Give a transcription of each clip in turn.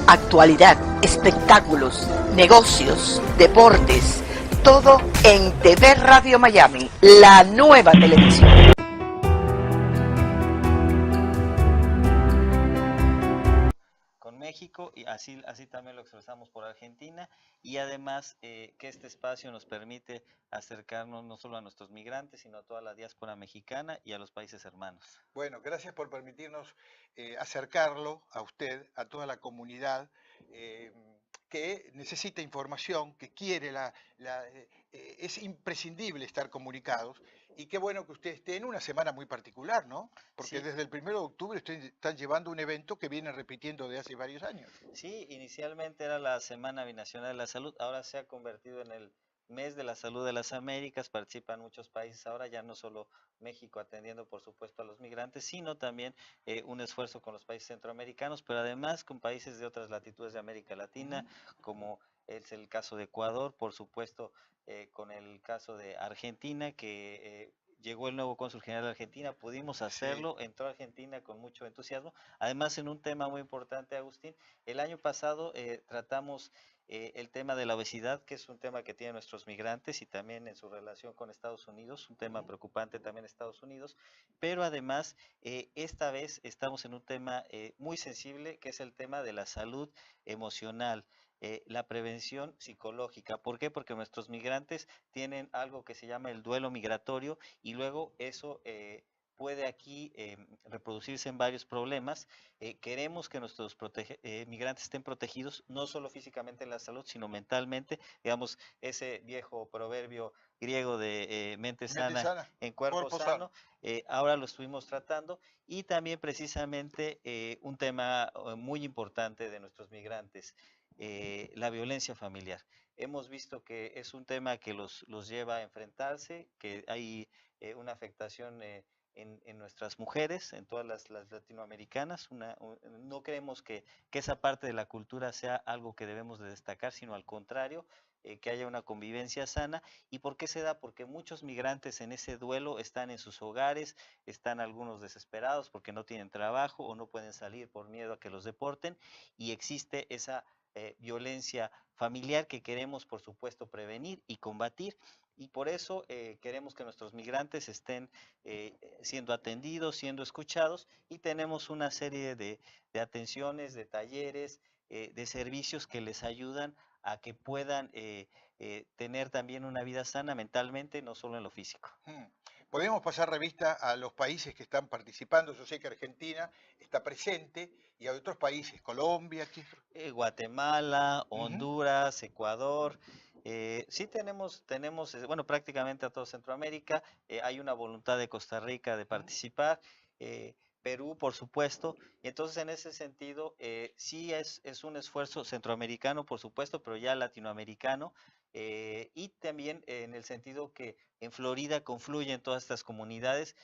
Actualidad, espectáculos, negocios, deportes, todo en TV Radio Miami, la nueva televisión. Con México y así también lo expresamos por Argentina y además que este espacio nos permite acercarnos no solo a nuestros migrantes sino a toda la diáspora mexicana y a los países hermanos. Bueno, gracias por permitirnos acercarlo a usted, a toda la comunidad que necesita información, que quiere es imprescindible estar comunicados y qué bueno que usted esté en una semana muy particular, ¿no? Porque Sí. desde el 1 de octubre ustedes están llevando un evento que viene repitiendo de hace varios años. Sí, inicialmente era la Semana Binacional de la Salud, ahora se ha convertido en el Mes de la Salud de las Américas, participan muchos países ahora, ya no solo México atendiendo por supuesto a los migrantes, sino también un esfuerzo con los países centroamericanos, pero además con países de otras latitudes de América Latina, como es el caso de Ecuador, por supuesto con el caso de Argentina, que llegó el nuevo cónsul general de Argentina, pudimos hacerlo, Sí. entró a Argentina con mucho entusiasmo, además en un tema muy importante, Agustín, el año pasado tratamos el tema de la obesidad, que es un tema que tienen nuestros migrantes y también en su relación con Estados Unidos, un tema preocupante también en Estados Unidos, pero además esta vez estamos en un tema muy sensible, que es el tema de la salud emocional. La prevención psicológica. ¿Por qué? Porque nuestros migrantes tienen algo que se llama el duelo migratorio y luego eso puede aquí reproducirse en varios problemas. Queremos que nuestros migrantes estén protegidos, no solo físicamente en la salud, sino mentalmente. Digamos, ese viejo proverbio griego de mente sana en cuerpo sano, ahora lo estuvimos tratando. Y también precisamente un tema muy importante de nuestros migrantes, la violencia familiar. Hemos visto que es un tema que los lleva a enfrentarse, que hay una afectación en nuestras mujeres, en todas las latinoamericanas. No creemos que esa parte de la cultura sea algo que debemos de destacar, sino al contrario, que haya una convivencia sana. ¿Y por qué se da? Porque muchos migrantes en ese duelo están en sus hogares, están algunos desesperados porque no tienen trabajo o no pueden salir por miedo a que los deporten, y existe esa violencia familiar que queremos, por supuesto, prevenir y combatir. Y por eso queremos que nuestros migrantes estén siendo atendidos, siendo escuchados, y tenemos una serie de atenciones, de talleres, de servicios que les ayudan a que puedan tener también una vida sana mentalmente, no solo en lo físico. Podemos pasar revista a los países que están participando. Yo sé que Argentina está presente y hay otros países, Colombia, Guatemala, Honduras, Ecuador. Sí tenemos, bueno, prácticamente a todo Centroamérica. Hay una voluntad de Costa Rica de participar. Perú, por supuesto. Y entonces, en ese sentido, sí es un esfuerzo centroamericano, por supuesto, pero ya latinoamericano. Y también en el sentido que en Florida confluyen todas estas comunidades.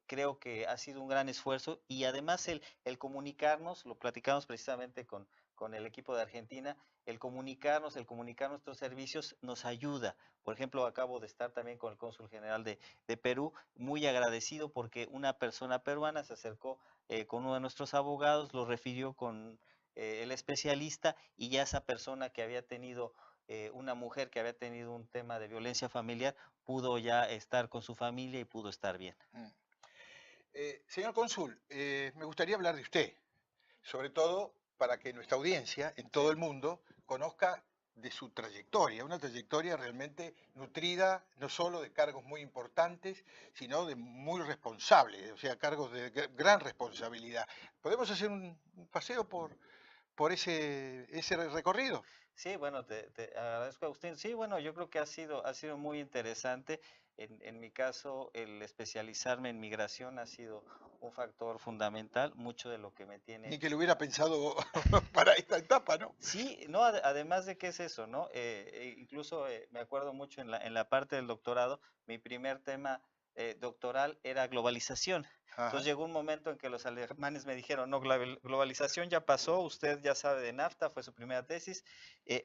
Creo que ha sido un gran esfuerzo y además el comunicarnos, lo platicamos precisamente con el equipo de Argentina, el comunicar nuestros servicios nos ayuda. Por ejemplo, acabo de estar también con el cónsul general de Perú, muy agradecido porque una persona peruana se acercó con uno de nuestros abogados, lo refirió con el especialista, y ya esa persona que había tenido una mujer que había tenido un tema de violencia familiar, pudo ya estar con su familia y pudo estar bien. Señor cónsul, me gustaría hablar de usted, sobre todo para que nuestra audiencia en todo el mundo conozca de su trayectoria, una trayectoria realmente nutrida, no solo de cargos muy importantes, sino de muy responsables, o sea, cargos de gran responsabilidad. ¿Podemos hacer un paseo por ese recorrido? Sí, bueno, te agradezco, Agustín. Sí, bueno, yo creo que ha sido muy interesante. En mi caso, el especializarme en migración ha sido un factor fundamental, mucho de lo que me tiene. Ni que lo hubiera pensado para esta etapa, ¿no? Sí, no, además de que es eso, ¿no? Incluso me acuerdo mucho en la parte del doctorado, mi primer tema doctoral era globalización. Entonces Ajá. llegó un momento en que los alemanes me dijeron, no, globalización ya pasó, usted ya sabe de NAFTA, fue su primera tesis,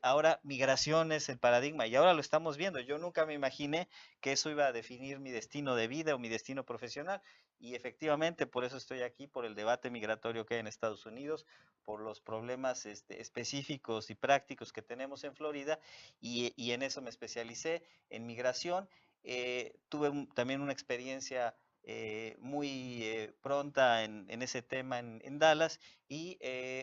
ahora migración es el paradigma y ahora lo estamos viendo. Yo nunca me imaginé que eso iba a definir mi destino de vida o mi destino profesional. y efectivamente por eso estoy aquí, por el debate migratorio que hay en Estados Unidos, por los problemas específicos y prácticos que tenemos en Florida, y en eso me especialicé, en migración. Tuve también una experiencia muy pronta en ese tema en Dallas, y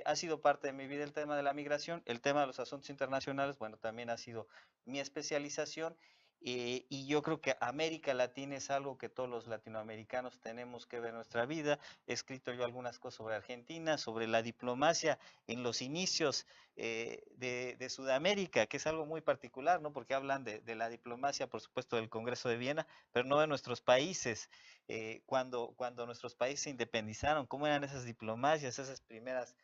ha sido parte de mi vida el tema de la migración. El tema de los asuntos internacionales, bueno, también ha sido mi especialización. Y yo creo que América Latina es algo que todos los latinoamericanos tenemos que ver en nuestra vida. He escrito yo algunas cosas sobre Argentina, sobre la diplomacia en los inicios de Sudamérica, que es algo muy particular, ¿no? Porque hablan de la diplomacia, por supuesto, del Congreso de Viena, pero no de nuestros países. Cuando nuestros países se independizaron, cómo eran esas diplomacias, esas primeras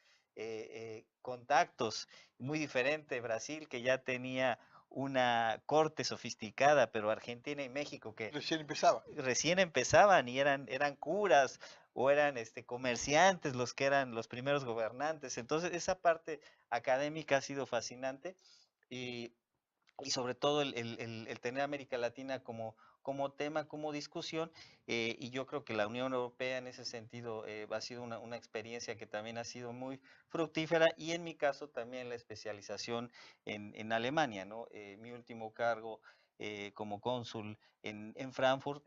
contactos. Muy diferente Brasil, que ya tenía una corte sofisticada, pero Argentina y México que Recién empezaba. recién empezaban y eran curas o eran comerciantes los que eran los primeros gobernantes. Entonces esa parte académica ha sido fascinante, y, y sobre todo el tener América Latina como tema, como discusión, y yo creo que la Unión Europea en ese sentido ha sido una experiencia que también ha sido muy fructífera, y en mi caso también la especialización en Alemania, ¿no? Mi último cargo como cónsul en Frankfurt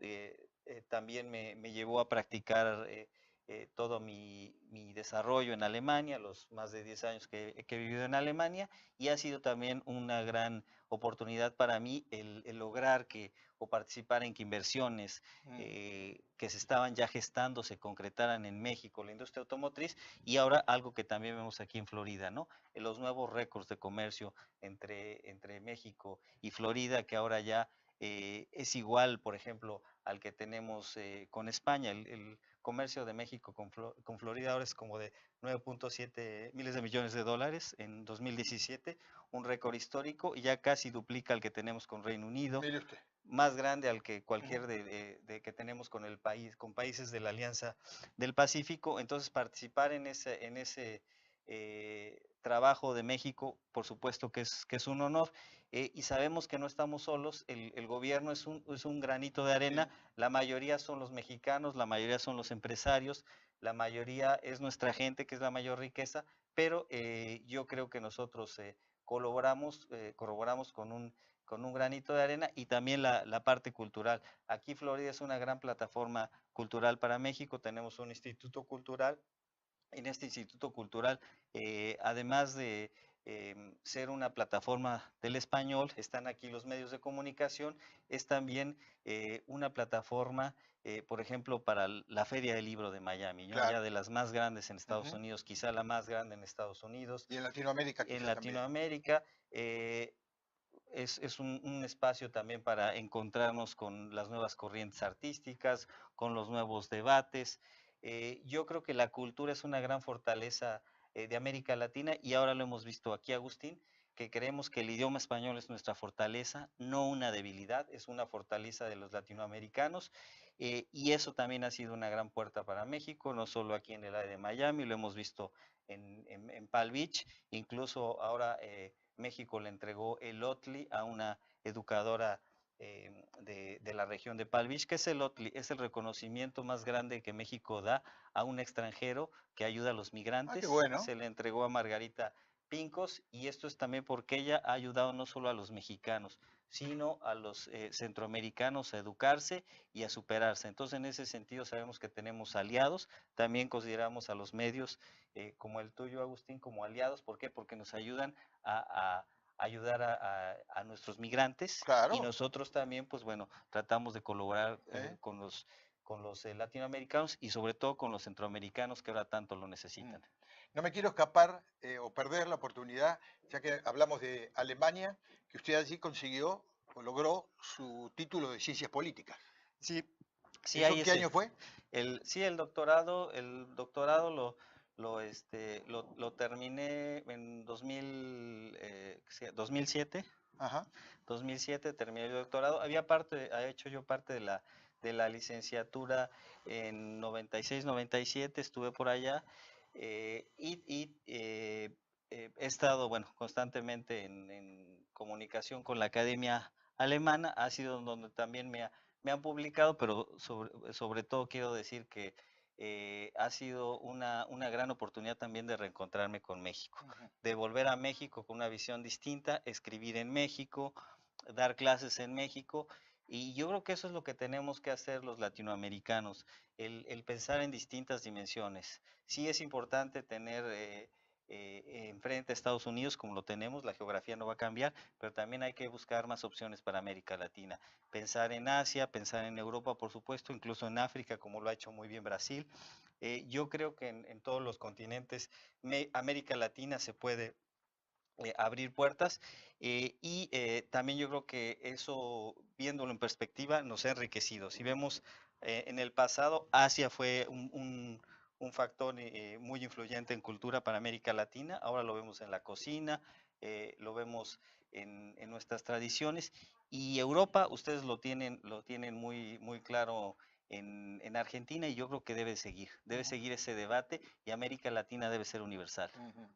también me llevó a practicar todo mi desarrollo en Alemania, los más de 10 años que he vivido en Alemania, y ha sido también una gran oportunidad para mí el lograr o participar en que inversiones que se estaban ya gestando se concretaran en México, la industria automotriz, y ahora algo que también vemos aquí en Florida, ¿no? Los nuevos récords de comercio entre México y Florida, que ahora ya es igual, por ejemplo, al que tenemos con España. El comercio de México con Florida ahora es como de 9.7 miles de millones de dólares en 2017, un récord histórico, y ya casi duplica al que tenemos con Reino Unido, Mire usted. más grande al que cualquier Ujú. de que tenemos con países de la Alianza del Pacífico. Entonces participar en ese trabajo de México, por supuesto que es un honor, y sabemos que no estamos solos. El gobierno es un granito de arena, Sí. la mayoría son los mexicanos, la mayoría son los empresarios, la mayoría es nuestra gente, que es la mayor riqueza, pero yo creo que nosotros corroboramos con un granito de arena, y también la parte cultural. Aquí Florida es una gran plataforma cultural para México, tenemos un instituto cultural. En este instituto cultural, además de ser una plataforma del español, están aquí los medios de comunicación, es también una plataforma, por ejemplo, para la Feria del Libro de Miami, ¿no? Ya Claro. de las más grandes en Estados Ujú. Unidos, quizá la más grande en Estados Unidos, Y en Latinoamérica en quizá también. Latinoamérica. Es un espacio también para encontrarnos con las nuevas corrientes artísticas, con los nuevos debates. Yo creo que la cultura es una gran fortaleza de América Latina, y ahora lo hemos visto aquí, Agustín, que creemos que el idioma español es nuestra fortaleza, no una debilidad, es una fortaleza de los latinoamericanos, y eso también ha sido una gran puerta para México, no solo aquí en el área de Miami, lo hemos visto en Palm Beach, incluso ahora México le entregó el OTLI a una educadora de la región de Palm Beach. ¿Qué es el OTLI? Es el reconocimiento más grande que México da a un extranjero que ayuda a los Ah, qué migrantes. bueno. Se le entregó a Margarita Pincos, y esto es también porque ella ha ayudado no solo a los mexicanos, sino a los centroamericanos a educarse y a superarse. Entonces, en ese sentido, sabemos que tenemos aliados. También consideramos a los medios como el tuyo, Agustín, como aliados. ¿Por qué? Porque nos ayudan a ayudar a nuestros migrantes, y Claro. nosotros también, pues bueno, tratamos de colaborar ¿Eh? con los latinoamericanos, y sobre todo con los centroamericanos, que ahora tanto lo Mm. necesitan. No me quiero escapar o perder la oportunidad, ya que hablamos de Alemania, que usted allí consiguió o logró su título de Ciencias Políticas. Sí, sí ¿Eso hay en qué año fue? sí, el doctorado lo terminé en 2007. Ajá. 2007 terminé el doctorado. Había hecho yo parte de la licenciatura en 96, 97, estuve por allá, y he estado, bueno, constantemente en comunicación con la Academia Alemana. Ha sido donde también me me han publicado, pero sobre todo quiero decir que ha sido una gran oportunidad también de reencontrarme con México, Ujú. de volver a México con una visión distinta, escribir en México, dar clases en México, y yo creo que eso es lo que tenemos que hacer los latinoamericanos, el pensar en distintas dimensiones. Sí es importante tener enfrente a Estados Unidos como lo tenemos, la geografía no va a cambiar, pero también hay que buscar más opciones para América Latina. Pensar en Asia, pensar en Europa, por supuesto, incluso en África, como lo ha hecho muy bien Brasil. Yo creo que en todos los continentes, América Latina se puede abrir puertas y también yo creo que eso, viéndolo en perspectiva, nos ha enriquecido. Si vemos en el pasado, Asia fue un factor muy influyente en cultura para América Latina, ahora lo vemos en la cocina, lo vemos en nuestras tradiciones, y Europa, ustedes lo tienen muy, muy claro en Argentina, y yo creo que debe seguir ese debate, y América Latina debe ser universal. Ujú.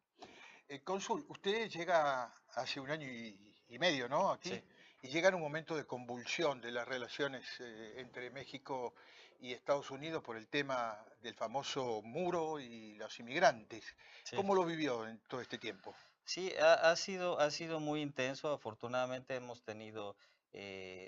Cónsul, usted llega hace un año y medio, ¿no? Sí, Aquí, y llega en un momento de convulsión de las relaciones entre México y Estados Unidos por el tema del famoso muro y los inmigrantes. sí. ¿Cómo lo vivió en todo este tiempo? Sí, ha sido muy intenso. Afortunadamente hemos tenido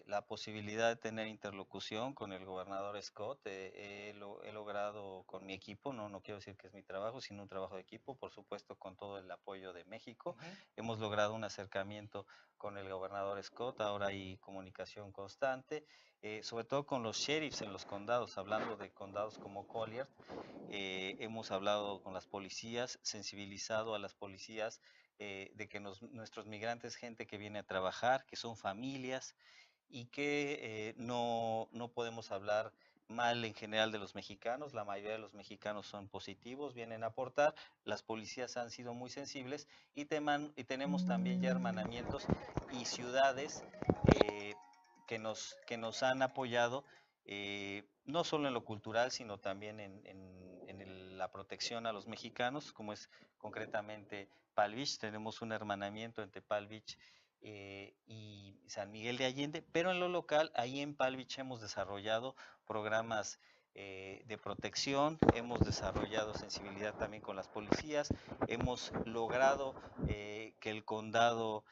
la posibilidad de tener interlocución con el gobernador Scott. He logrado con mi equipo, no quiero decir que es mi trabajo, sino un trabajo de equipo, por supuesto con todo el apoyo de México. Ujú. Hemos logrado un acercamiento con el gobernador Scott, ahora hay comunicación constante, sobre todo con los sheriffs en los condados, hablando de condados como Collier. Hemos hablado con las policías, sensibilizado a las policías de que nuestros migrantes, gente que viene a trabajar, que son familias y que no podemos hablar mal en general de los mexicanos. La mayoría de los mexicanos son positivos, vienen a aportar. Las policías han sido muy sensibles y tenemos también ya hermanamientos y ciudades que nos han apoyado, no solo en lo cultural, sino también la protección a los mexicanos, como es concretamente Palm Beach. Tenemos un hermanamiento entre Palm Beach y San Miguel de Allende, pero en lo local, ahí en Palm Beach hemos desarrollado programas de protección, hemos desarrollado sensibilidad también con las policías, hemos logrado que el condado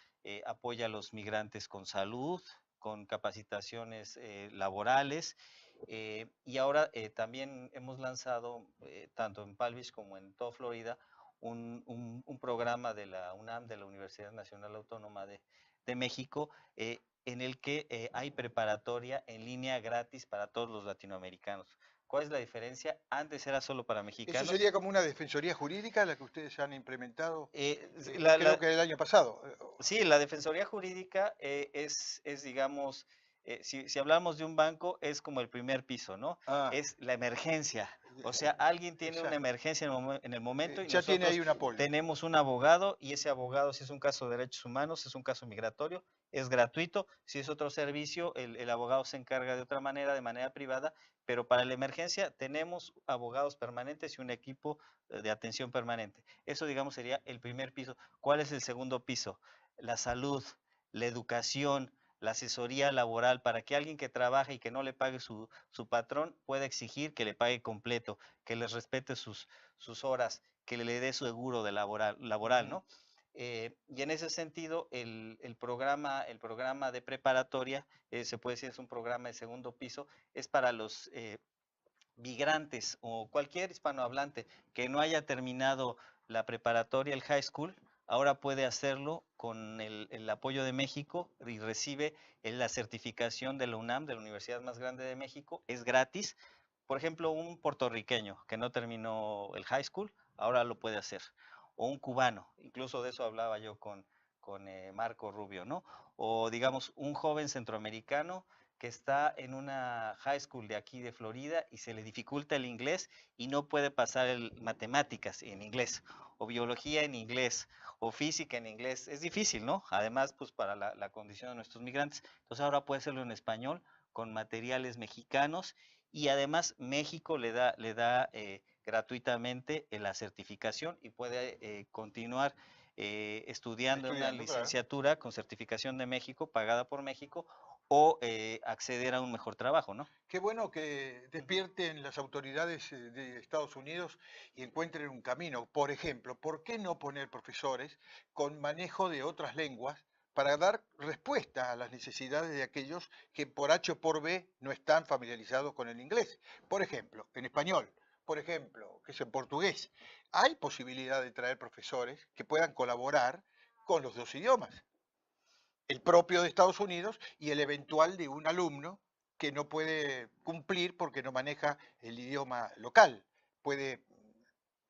apoye a los migrantes con salud, con capacitaciones laborales. Y ahora también hemos lanzado, tanto en Palm Beach como en toda Florida, un programa de la UNAM, de la Universidad Nacional Autónoma de México, en el que hay preparatoria en línea gratis para todos los latinoamericanos. ¿Cuál es la diferencia? Antes era solo para Eso mexicanos. sería como una defensoría jurídica la que ustedes han implementado, Eh, creo que el año pasado. Sí, la Defensoría Jurídica digamos, si hablamos de un banco, es como el primer piso, ¿no? Ah, Es la emergencia. O sea, alguien tiene una exacto. emergencia en el momento, y Ya tiene nosotros ahí un apoyo. tenemos un abogado, y ese abogado, si es un caso de derechos humanos, es un caso migratorio, es gratuito. Si es otro servicio, el abogado se encarga de otra manera, de manera privada, pero para la emergencia tenemos abogados permanentes y un equipo de atención permanente. Eso, digamos, sería el primer piso. ¿Cuál es el segundo piso? La salud, la educación, la asesoría laboral, para que alguien que trabaja y que no le pague su patrón pueda exigir que le pague completo, que les respete sus horas, que le dé su seguro de laboral, Ujú. ¿no? Y en ese sentido, el programa de preparatoria, se puede decir es un programa de segundo piso, es para los migrantes o cualquier hispanohablante que no haya terminado la preparatoria, el high school, ahora puede hacerlo con el apoyo de México, y recibe la certificación de la UNAM, de la Universidad más grande de México, es gratis. Por ejemplo, un puertorriqueño que no terminó el high school, ahora lo puede hacer. O un cubano, incluso de eso hablaba yo con Marco Rubio, ¿no? O digamos, un joven centroamericano que está en una high school de aquí de Florida y se le dificulta el inglés y no puede pasar matemáticas en inglés, o biología en inglés, o física en inglés. Es difícil, ¿no? Además, pues para la condición de nuestros migrantes. Entonces ahora puede hacerlo en español, con materiales mexicanos, y además México le da gratuitamente la certificación, y puede continuar estudiando en una Estudiando, claro. licenciatura con certificación de México, pagada por México, o acceder a un mejor trabajo, ¿no? Qué bueno que despierten las autoridades de Estados Unidos y encuentren un camino. Por ejemplo, ¿por qué no poner profesores con manejo de otras lenguas para dar respuesta a las necesidades de aquellos que por H o por B no están familiarizados con el inglés? Por ejemplo, en español, por ejemplo, que es en portugués. Hay posibilidad de traer profesores que puedan colaborar con los dos idiomas, el propio de Estados Unidos y el eventual de un alumno que no puede cumplir porque no maneja el idioma local. Puede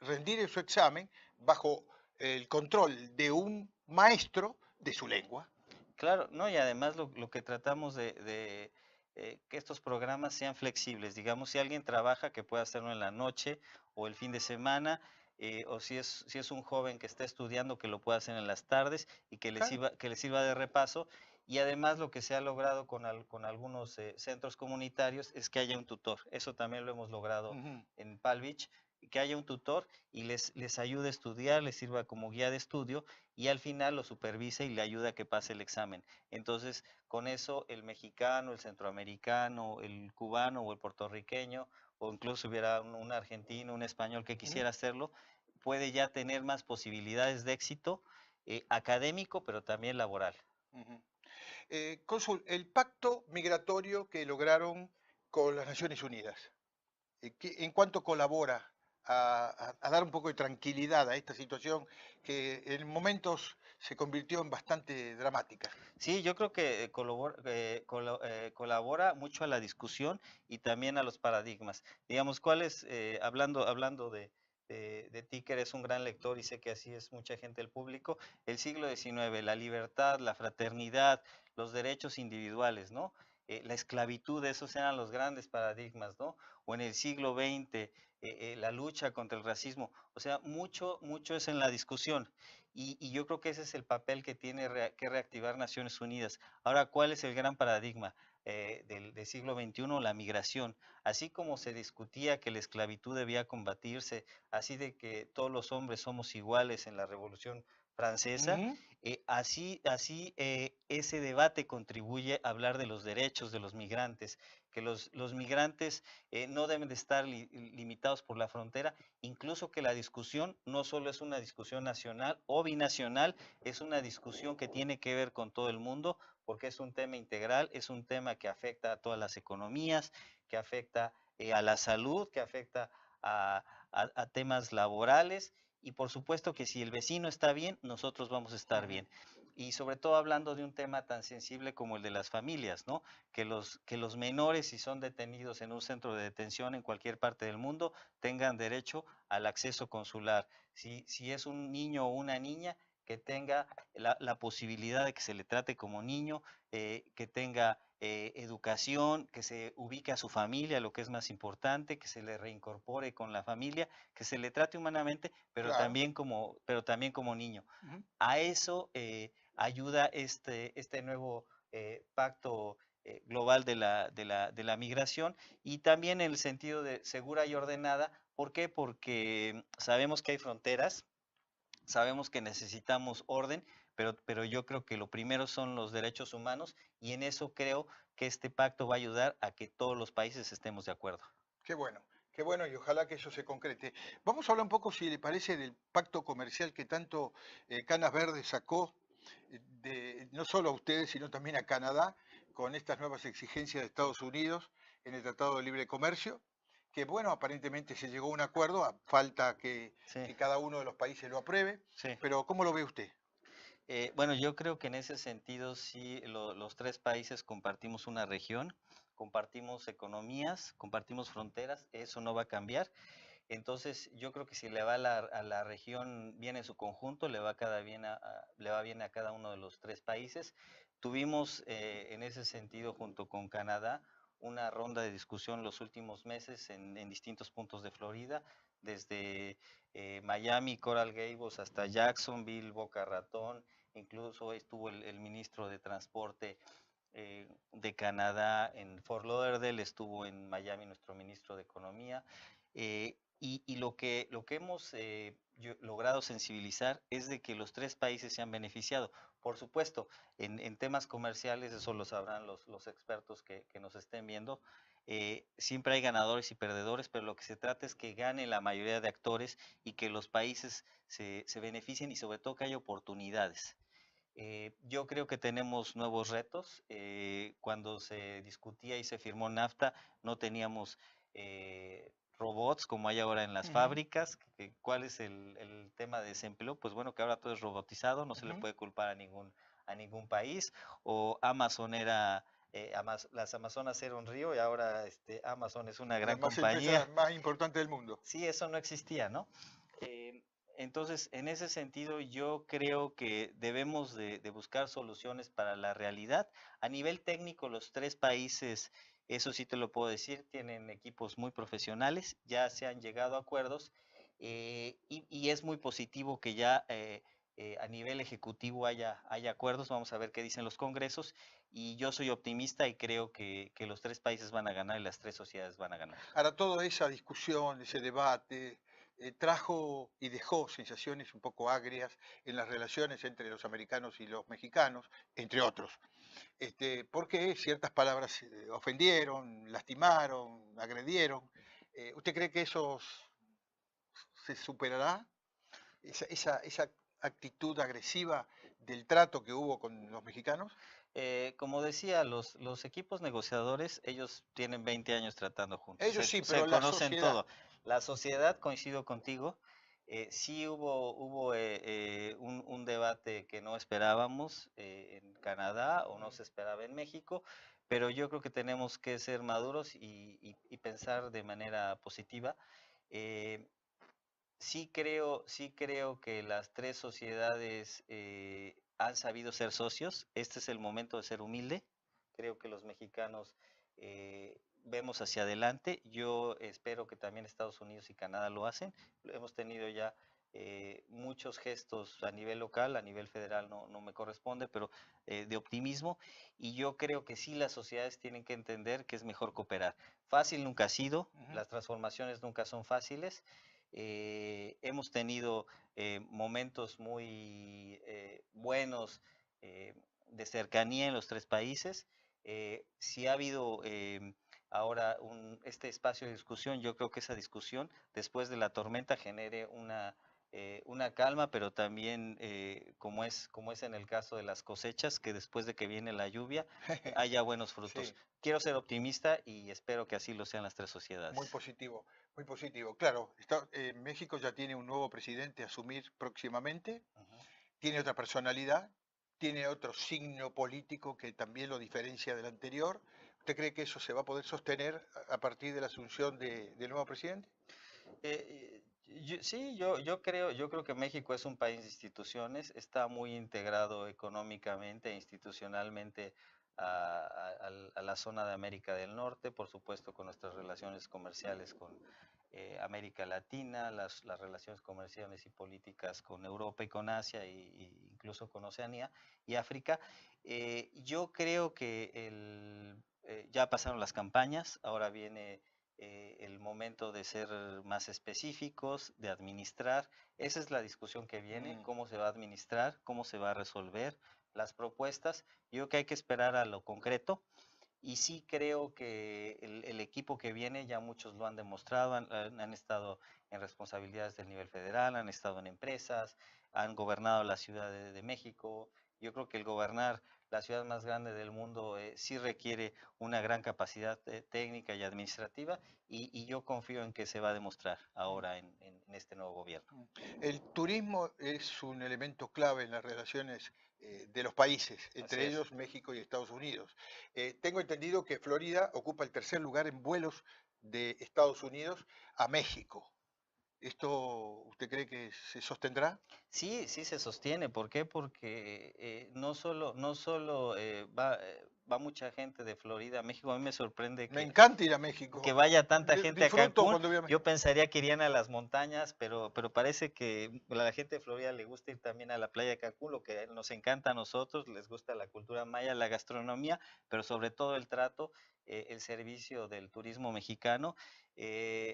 rendir su examen bajo el control de un maestro de su lengua. Claro, no, y además lo que tratamos de que estos programas sean flexibles. Digamos, si alguien trabaja, que pueda hacerlo en la noche o el fin de semana, o si es un joven que está estudiando, que lo pueda hacer en las tardes y Claro. que le sirva de repaso. Y además lo que se ha logrado con algunos centros comunitarios es que haya un tutor. Eso también lo hemos logrado Ujú. en Palm Beach, que haya un tutor y les ayude a estudiar, les sirva como guía de estudio y al final lo supervisa y le ayuda a que pase el examen. Entonces, con eso el mexicano, el centroamericano, el cubano o el puertorriqueño, o incluso hubiera un argentino, un español que Ujú. quisiera hacerlo, puede ya tener más posibilidades de éxito académico, pero también laboral. Ujú. Cónsul, el pacto migratorio que lograron con las Naciones Unidas, ¿en cuánto colabora a dar un poco de tranquilidad a esta situación que en momentos se convirtió en bastante dramática? Sí, yo creo que colabora mucho a la discusión y también a los paradigmas. Digamos, ¿cuál es, hablando de ti, que eres un gran lector y sé que así es mucha gente del público, el siglo XIX, la libertad, la fraternidad, los derechos individuales, ¿no? La esclavitud, esos eran los grandes paradigmas, ¿no? O en el siglo XX, la lucha contra el racismo. O sea, mucho es en la discusión. Y yo creo que ese es el papel que tiene que reactivar Naciones Unidas. Ahora, ¿cuál es el gran paradigma del siglo XXI? La migración. Así como se discutía que la esclavitud debía combatirse, así de que todos los hombres somos iguales en la Revolución Francesa, Ujú. así ese debate contribuye a hablar de los derechos de los migrantes, que los migrantes no deben de estar limitados por la frontera, incluso que la discusión no solo es una discusión nacional o binacional, es una discusión que tiene que ver con todo el mundo, porque es un tema integral, es un tema que afecta a todas las economías, que afecta a la salud, que afecta a temas laborales, y por supuesto que si el vecino está bien, nosotros vamos a estar Ujú. bien. Y sobre todo hablando de un tema tan sensible como el de las familias, ¿no? Que los menores, si son detenidos en un centro de detención en cualquier parte del mundo, tengan derecho al acceso consular. Si es un niño o una niña, que tenga la posibilidad de que se le trate como niño, que tenga educación, que se ubique a su familia, lo que es más importante, que se le reincorpore con la familia, que se le trate humanamente, Claro. pero también como niño. Ujú. A eso ayuda este nuevo pacto global de la migración, y también en el sentido de segura y ordenada. ¿Por qué? Porque sabemos que hay fronteras, sabemos que necesitamos orden, pero yo creo que lo primero son los derechos humanos, y en eso creo que este pacto va a ayudar a que todos los países estemos de acuerdo. Qué bueno y ojalá que eso se concrete. Vamos a hablar un poco, si le parece, del pacto comercial que tanto Canas Verdes sacó, no solo a ustedes, sino también a Canadá, con estas nuevas exigencias de Estados Unidos en el Tratado de Libre Comercio, que bueno, aparentemente se llegó a un acuerdo, a falta Sí, que cada uno de los países lo apruebe, sí. pero ¿cómo lo ve usted? Bueno, yo creo que en ese sentido sí, los tres países compartimos una región, compartimos economías, compartimos fronteras, eso no va a cambiar. Entonces, yo creo que si le va a la región bien en su conjunto, le va bien a cada uno de los tres países. Tuvimos en ese sentido, junto con Canadá, una ronda de discusión los últimos meses en distintos puntos de Florida, desde Miami, Coral Gables, hasta Jacksonville, Boca Ratón. Incluso estuvo el ministro de Transporte de Canadá en Fort Lauderdale, estuvo en Miami nuestro ministro de Economía. Y lo que hemos logrado sensibilizar es de que los tres países se han beneficiado. Por supuesto, en temas comerciales, eso lo sabrán los expertos que nos estén viendo, siempre hay ganadores y perdedores, pero lo que se trata es que gane la mayoría de actores y que los países se beneficien y sobre todo que haya oportunidades. Yo creo que tenemos nuevos retos. Cuando se discutía y se firmó NAFTA, no teníamos robots como hay ahora en las Ujú, fábricas. ¿Cuál es el tema de desempleo? Pues bueno, que ahora todo es robotizado, no se le ujú. puede culpar a ningún país. O Amazon era, las Amazonas era un río y ahora Amazon es una La gran más empresa compañía. más importante del mundo. Sí, eso no existía, ¿no? Eh, entonces, en ese sentido, yo creo que debemos de buscar soluciones para la realidad. A nivel técnico, los tres países, eso sí te lo puedo decir, tienen equipos muy profesionales, ya se han llegado a acuerdos y es muy positivo que ya a nivel ejecutivo haya acuerdos. Vamos a ver qué dicen los congresos y yo soy optimista y creo que los tres países van a ganar y las tres sociedades van a ganar. Ahora, toda esa discusión, ese debate, trajo y dejó sensaciones un poco agrias en las relaciones entre los americanos y los mexicanos, entre otros. Porque ciertas palabras ofendieron, lastimaron, agredieron. ¿Usted cree que eso se superará? Esa actitud agresiva del trato que hubo con los mexicanos. Como decía, los equipos negociadores, ellos tienen 20 años tratando juntos, Ellos sí, se pero la conocen sociedad. todo. La sociedad, coincido contigo, sí hubo un debate que no esperábamos en Canadá o no Mm. se esperaba en México, pero yo creo que tenemos que ser maduros y pensar de manera positiva. Eh, sí creo que las tres sociedades han sabido ser socios. Este es el momento de ser humilde. Creo que los mexicanos vemos hacia adelante. Yo espero que también Estados Unidos y Canadá lo hacen. Hemos tenido ya muchos gestos a nivel local, a nivel federal no me corresponde, pero de optimismo. Y yo creo que sí las sociedades tienen que entender que es mejor cooperar. Fácil nunca ha sido, Ujú. las transformaciones nunca son fáciles. Hemos tenido momentos muy buenos de cercanía en los tres países. Si ha habido ahora este espacio de discusión, yo creo que esa discusión después de la tormenta genere una calma, pero también como es en el caso de las cosechas, que después de que viene la lluvia haya buenos frutos. Sí, Quiero ser optimista y espero que así lo sean las tres muy sociedades. positivo, muy positivo. Claro, México ya tiene un nuevo presidente a asumir próximamente, Ujú. tiene otra personalidad, tiene otro signo político que también lo diferencia del anterior. ¿Usted cree que eso se va a poder sostener a partir de la asunción del nuevo presidente? Sí, yo creo que México es un país de instituciones, está muy integrado económicamente e institucionalmente a la zona de América del Norte, por supuesto con nuestras relaciones comerciales con América Latina, las relaciones comerciales y políticas con Europa y con Asia y incluso con Oceanía y África. Yo creo que ya pasaron las campañas, ahora viene el momento de ser más específicos, de administrar. Esa es la discusión que viene, Mm. cómo se va a administrar, cómo se va a resolver las propuestas. Yo creo que hay que esperar a lo concreto. Y sí creo que el equipo que viene, ya muchos lo han demostrado, han estado en responsabilidades del nivel federal, han estado en empresas, han gobernado la Ciudad de México. Yo creo que el gobernar la ciudad más grande del mundo sí requiere una gran capacidad técnica y administrativa y yo confío en que se va a demostrar Mm. ahora en este nuevo gobierno. Mm. El turismo es un elemento clave en las relaciones de los países, Así entre es. ellos México y Estados Unidos. Tengo entendido que Florida ocupa el tercer lugar en vuelos de Estados Unidos a México. ¿Esto usted cree que se sostendrá? Sí, sí se sostiene. ¿Por qué? Porque no solo va mucha gente de Florida a México. A mí me sorprende Me que encanta ir a México. que vaya tanta gente a Disfruto Cancún. cuando voy a México. Yo pensaría que irían a las montañas, pero parece que a la gente de Florida le gusta ir también a la playa de Cancún, lo que nos encanta a nosotros, les gusta la cultura maya, la gastronomía, pero sobre todo el trato, el servicio del turismo mexicano.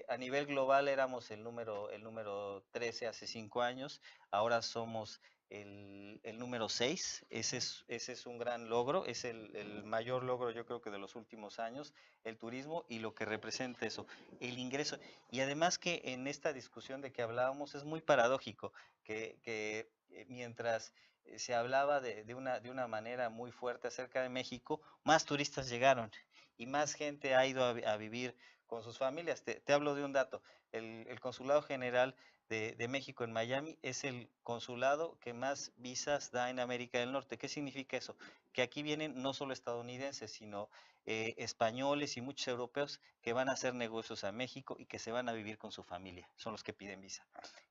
A nivel global éramos el número 13 hace 5 años, ahora somos el número 6. Ese es un gran logro, es el mayor logro yo creo que de los últimos años, el turismo y lo que representa eso, el ingreso. Y además que en esta discusión de que hablábamos es muy paradójico, que mientras se hablaba de una manera muy fuerte acerca de México, más turistas llegaron y más gente ha ido a vivir con sus familias. Te hablo de un dato, el Consulado General de México en Miami es el consulado que más visas da en América del Norte. ¿Qué significa eso? Que aquí vienen no solo estadounidenses, sino españoles y muchos europeos que van a hacer negocios a México y que se van a vivir con su familia, son los que piden visa.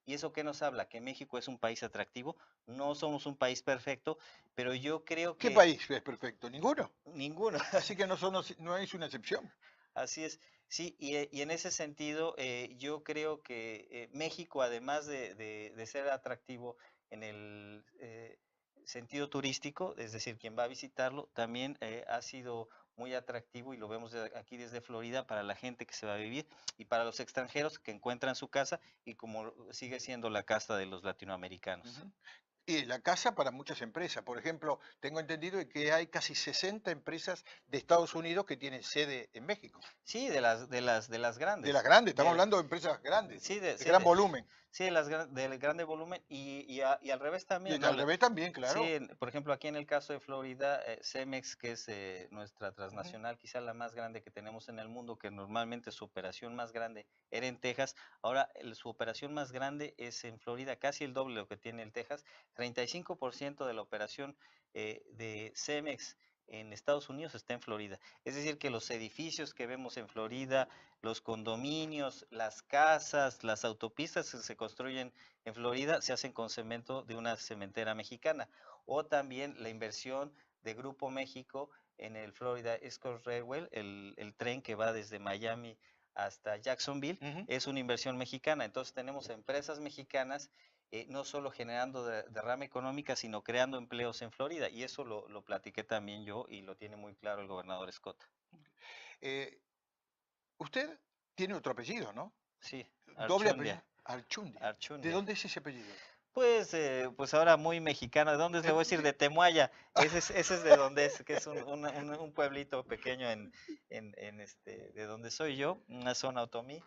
¿Y eso qué nos habla? Que México es un país atractivo, no somos un país perfecto, pero yo creo ¿Qué que país es perfecto? Ninguno. ninguno. Así que no es una excepción. Así es, sí, y en ese sentido yo creo que México, además de ser atractivo en el sentido turístico, es decir, quien va a visitarlo, también ha sido muy atractivo y lo vemos aquí desde Florida para la gente que se va a vivir y para los extranjeros que encuentran su casa y como sigue siendo la casa de los latinoamericanos. Ujú. Y la casa para muchas empresas. Por ejemplo, tengo entendido de que hay casi 60 empresas de Estados Unidos que tienen sede en México. Sí, de las De las grandes. grandes, estamos De, hablando de empresas grandes, sí, de gran volumen. sí, del grande volumen y al revés también, Y ¿no? al revés también, Sí, claro. por ejemplo, aquí en el caso de Florida, Cemex, que es nuestra Ujú. transnacional, quizá la más grande que tenemos en el mundo, que normalmente su operación más grande era en Texas, ahora su operación más grande es en Florida, casi el doble de lo que tiene el Texas. 35% de la operación de Cemex en Estados Unidos está en Florida. Es decir, que los edificios que vemos en Florida, los condominios, las casas, las autopistas que se construyen en Florida se hacen con cemento de una cementera mexicana. O también la inversión de Grupo México en el Florida Escort Railway, el tren que va desde Miami hasta Jacksonville, Ujú. es una inversión mexicana. Entonces tenemos empresas mexicanas no solo generando derrama económica, sino creando empleos en Florida. Y eso lo platiqué también yo y lo tiene muy claro el gobernador Scott. Eh, Usted tiene otro apellido, ¿no? Sí, Doble apellido. Archundia, Archundia. ¿De Archundia. dónde es ese apellido? Pues ahora muy mexicano. ¿De dónde es? Le voy a decir de Temuaya. Ese es de donde es, que es un pueblito pequeño de donde soy yo, una zona otomí.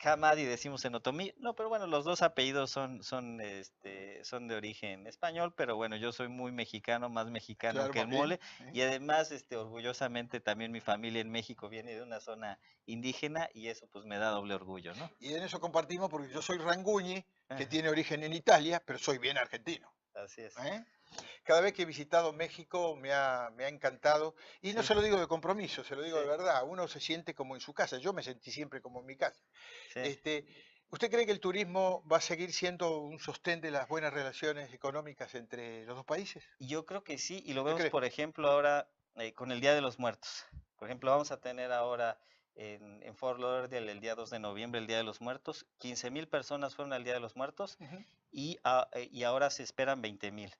Hamadi decimos en otomí. No, pero bueno, los dos apellidos son de origen español, pero bueno, yo soy muy mexicano, más mexicano Claro, que el más bien. mole. Y además, orgullosamente también mi familia en México viene de una zona indígena y eso pues me da doble orgullo, ¿no? Y en eso compartimos porque yo soy Ranguñi, que Ajá, tiene origen en Italia, pero soy bien argentino. así es. ¿Eh? Cada vez que he visitado México me ha encantado. Y no Sí, se lo digo de compromiso, se lo digo sí, de verdad. Uno se siente como en su casa. Yo me sentí siempre como en mi casa. sí. Este, ¿Usted cree que el turismo va a seguir siendo un sostén de las buenas relaciones económicas entre los dos países? Y yo creo que sí, y lo ¿Usted vemos, cree? por ejemplo, ahora con el Día de los Muertos. Por ejemplo, vamos a tener ahora en Fort Lauderdale el día 2 de noviembre, el Día de los Muertos. 15,000 personas fueron al Día de los Muertos Ujú. y ahora se esperan 20,000.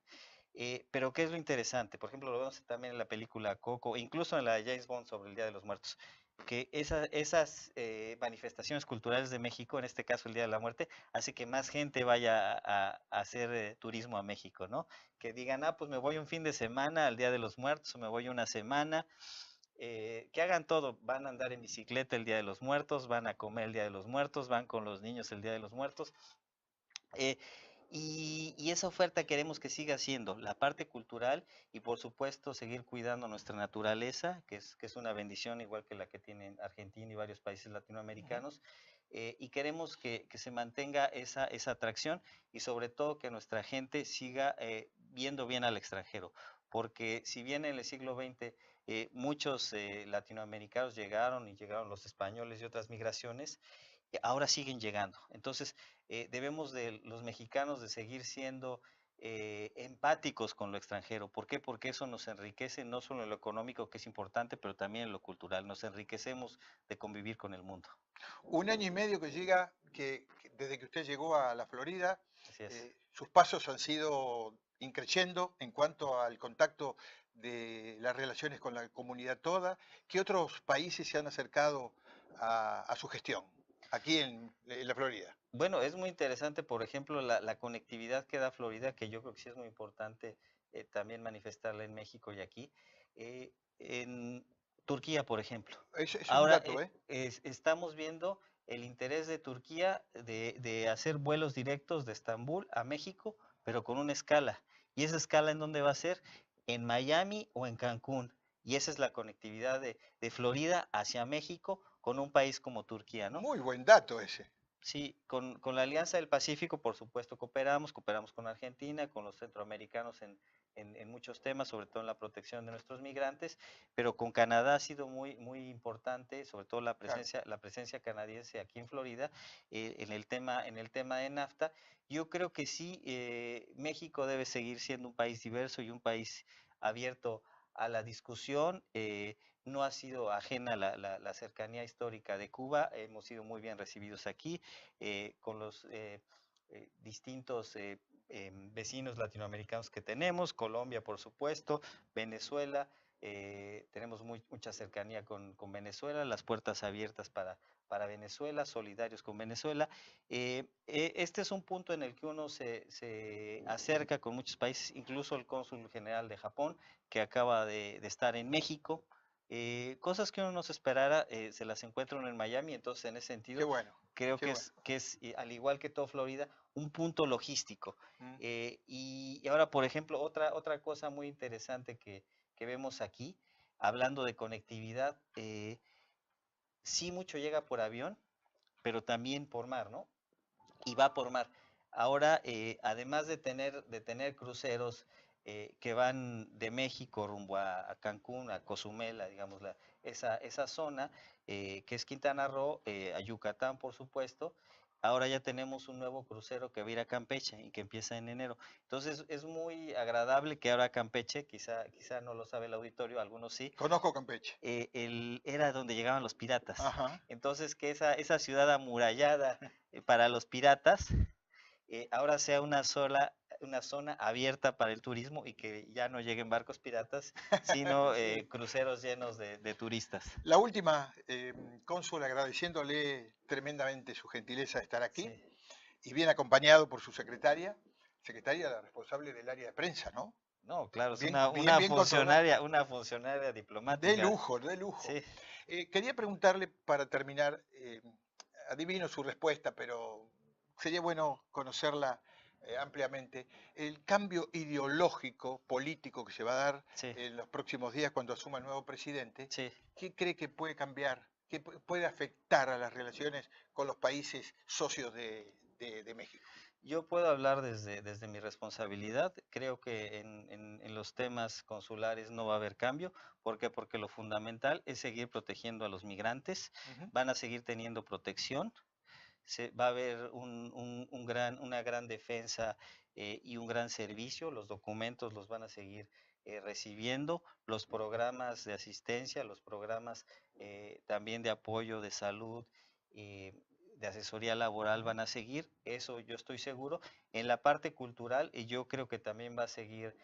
Pero ¿qué es lo interesante? Por ejemplo, lo vemos también en la película Coco, incluso en la de James Bond sobre el Día de los Muertos, que esas manifestaciones culturales de México, en este caso el Día de la Muerte, hace que más gente vaya a hacer turismo a México, ¿no? Que digan, pues me voy un fin de semana al Día de los Muertos o me voy una semana. Que hagan todo, van a andar en bicicleta el Día de los Muertos, van a comer el Día de los Muertos, van con los niños el Día de los Muertos. Eh, y esa oferta queremos que siga siendo la parte cultural y por supuesto seguir cuidando nuestra naturaleza, que es una bendición igual que la que tienen Argentina y varios países Ujú. latinoamericanos, y queremos que se mantenga esa atracción y sobre todo que nuestra gente siga viendo bien al extranjero, porque si bien en el siglo XX muchos latinoamericanos llegaron y llegaron los españoles y otras migraciones, ahora siguen llegando. Entonces, debemos de los mexicanos de seguir siendo empáticos con lo extranjero. ¿Por qué? Porque eso nos enriquece no solo en lo económico, que es importante, pero también en lo cultural. Nos enriquecemos de convivir con el mundo. Un año y medio que llega, desde que usted llegó a la Florida, Así es. sus pasos han sido increciendo en cuanto al contacto de las relaciones con la comunidad toda. ¿Qué otros países se han acercado a su gestión aquí en la Florida? Bueno, es muy interesante, por ejemplo, la conectividad que da Florida, que yo creo que sí es muy importante también manifestarla en México y aquí. En Turquía, por ejemplo. Es un Ahora dato, ¿eh? estamos viendo el interés de Turquía de hacer vuelos directos de Estambul a México, pero con una escala. ¿Y esa escala en dónde va a ser? En Miami o en Cancún. Y esa es la conectividad de Florida hacia México con un país como Turquía, ¿no? Muy buen dato ese. Sí, con la Alianza del Pacífico, por supuesto, cooperamos con Argentina, con los centroamericanos en muchos temas, sobre todo en la protección de nuestros migrantes, pero con Canadá ha sido muy importante, sobre todo Claro. la presencia canadiense aquí en Florida, en el tema de NAFTA. Yo creo que sí, México debe seguir siendo un país diverso y un país abierto a la discusión. No ha sido ajena la cercanía histórica de Cuba, hemos sido muy bien recibidos aquí, con los distintos vecinos latinoamericanos que tenemos, Colombia por supuesto, Venezuela, tenemos mucha cercanía con Venezuela, las puertas abiertas para Venezuela, solidarios con Venezuela. Este es un punto en el que uno se acerca con muchos países, incluso el cónsul general de Japón, que acaba de estar en México. Cosas que uno no se esperara, se las encuentra uno en Miami, entonces en ese Qué sentido bueno, creo qué bueno. que es al igual que todo Florida, un punto logístico. Mm. Y ahora, por ejemplo, otra cosa muy interesante que vemos aquí, hablando de conectividad, sí mucho llega por avión, pero también por mar, ¿no? Y va por mar. Ahora, además de tener cruceros que van de México rumbo a Cancún, a Cozumel, digamos, esa zona, que es Quintana Roo, a Yucatán, por supuesto. Ahora ya tenemos un nuevo crucero que va a ir a Campeche y que empieza en enero. Entonces es muy agradable que ahora Campeche, quizá no lo sabe el auditorio, algunos sí, Conozco Campeche. era donde llegaban los piratas. Ajá. Entonces que esa ciudad amurallada para los piratas, ahora sea una zona abierta para el turismo y que ya no lleguen barcos piratas, sino Sí. cruceros llenos de turistas. La última, cónsul, agradeciéndole tremendamente su gentileza de estar aquí Sí. y bien acompañado por su secretaria, la responsable del área de prensa, ¿no? No, claro, es Bien, bien, bien controlada. una funcionaria De diplomática. lujo, de lujo. Sí, Quería preguntarle para terminar, adivino su respuesta, pero sería bueno conocerla ampliamente. El cambio ideológico, político que se va a dar sí, en los próximos días cuando asuma el nuevo presidente, sí. ¿qué cree que puede cambiar? ¿Qué puede afectar a las relaciones con los países socios de México? Yo puedo hablar desde mi responsabilidad. Creo que en los temas consulares no va a haber cambio. ¿Por qué? Porque lo fundamental es seguir protegiendo a los migrantes. Ujú. Van a seguir teniendo protección. Va a haber una gran defensa y un gran servicio. Los documentos los van a seguir recibiendo. Los programas de asistencia, los programas también de apoyo de salud, de asesoría laboral van a seguir. Eso yo estoy seguro. En la parte cultural, yo creo que también va a seguir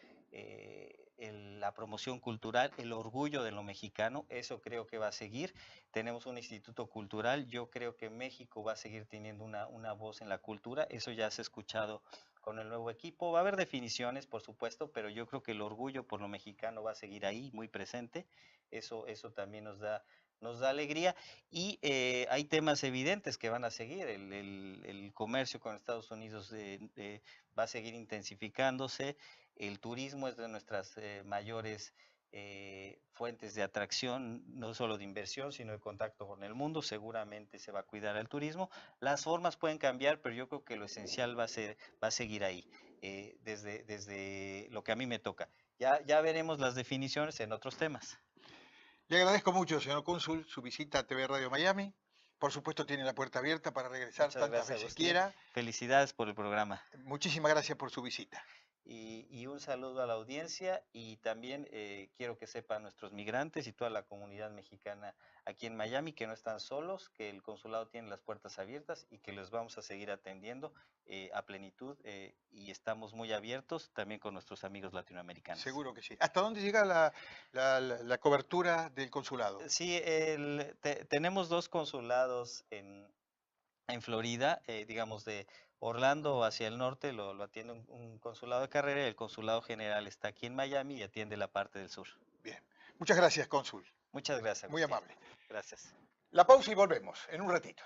la promoción cultural, el orgullo de lo mexicano, eso creo que va a seguir. Tenemos un instituto cultural, yo creo que México va a seguir teniendo una voz en la cultura, eso ya se ha escuchado con el nuevo equipo. Va a haber definiciones, por supuesto, pero yo creo que el orgullo por lo mexicano va a seguir ahí, muy presente. Eso también nos da alegría. Y hay temas evidentes que van a seguir. El comercio con Estados Unidos va a seguir intensificándose. El turismo es de nuestras mayores fuentes de atracción, no solo de inversión, sino de contacto con el mundo. Seguramente se va a cuidar el turismo. Las formas pueden cambiar, pero yo creo que lo esencial va a seguir ahí, desde lo que a mí me toca. Ya veremos las definiciones en otros temas. Le agradezco mucho, señor cónsul, su visita a TV Radio Miami. Por supuesto, tiene la puerta abierta para regresar Muchas tantas gracias, veces Agustín. quiera. Felicidades por el programa. Muchísimas gracias por su visita. y un saludo a la audiencia, y también quiero que sepan nuestros migrantes y toda la comunidad mexicana aquí en Miami que no están solos, que el consulado tiene las puertas abiertas y que les vamos a seguir atendiendo a plenitud, y estamos muy abiertos también con nuestros amigos latinoamericanos. Seguro que sí. ¿Hasta dónde llega la cobertura del consulado? Sí, tenemos 2 consulados en Florida, digamos de Orlando hacia el norte lo atiende un consulado de carrera, y el consulado general está aquí en Miami y atiende la parte del sur. Bien. Muchas gracias, cónsul. Muchas gracias, Muy Agustín. amable. Gracias. La pausa y volvemos en un ratito.